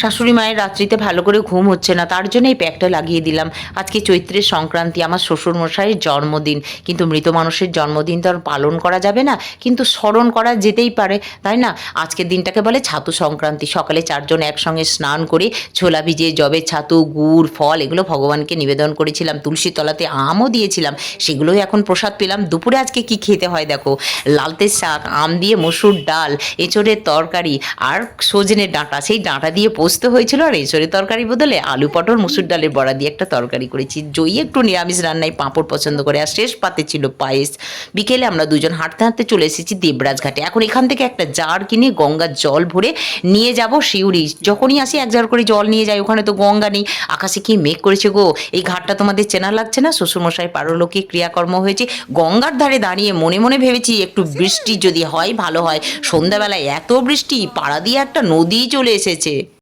শাশুড়ি মায়ের রাত্রিতে ভালো করে ঘুম হচ্ছে না, তার জন্য এই প্যাকটা লাগিয়ে দিলাম। আজকে চৈত্রের সংক্রান্তি, আমার শ্বশুরমশাইয়ের জন্মদিন। কিন্তু মৃত মানুষের জন্মদিন তো আর পালন করা যাবে না, কিন্তু স্মরণ করা যেতেই পারে, তাই না? আজকের দিনটাকে বলে ছাতু সংক্রান্তি। সকালে চারজন একসঙ্গে স্নান করে ছোলা ভিজিয়ে জবের ছাতু, গুড়, ফল এগুলো ভগবানকে নিবেদন করেছিলাম। তুলসী তলাতে আমও দিয়েছিলাম, সেগুলোই এখন প্রসাদ পেলাম। দুপুরে আজকে কি খেতে হয় দেখো, লালতে শাক, আম দিয়ে মসুর ডাল, এঁচোড়ের তরকারি, আর সজনে ডাঁটা, সেই ডাঁটা দিয়ে পোস্ত হয়েছিল, আর এঁচোড়ের তরকারি বদলে আলু পটল মসুর ডালের বড়া দিয়ে একটা তরকারি করেছি। জয়ী একটু নিরামিষ রান্নায় পাঁপড় পছন্দ করে, আর শেষ পাতে ছিল পায়েস। বিকেলে আমরা দুজন হাঁটতে হাঁটতে চলে এসেছি দেবরাজ ঘাটে। এখন এখান থেকে একটা জার কিনে গঙ্গার জল ভরে নিয়ে যাব শিউরি। যখনই আসি এক জার করে জল নিয়ে যাই, ওখানে তো গঙ্গা নেই। আকাশে কি মেঘ করেছে গো! এই ঘাটটা তোমাদের চেনা লাগছে না? শ্বশুরমশাই পারলৌকিক ক্রিয়াকর্ম হয়েছে। গঙ্গার ধারে দাঁড়িয়ে মনে মনে ভেবেছি একটু বৃষ্টি যদি হয় ভালো হয়। সন্ধ্যাবেলায় এত বৃষ্টি, পাড়া দিয়ে একটা নদী চলে এসেছে।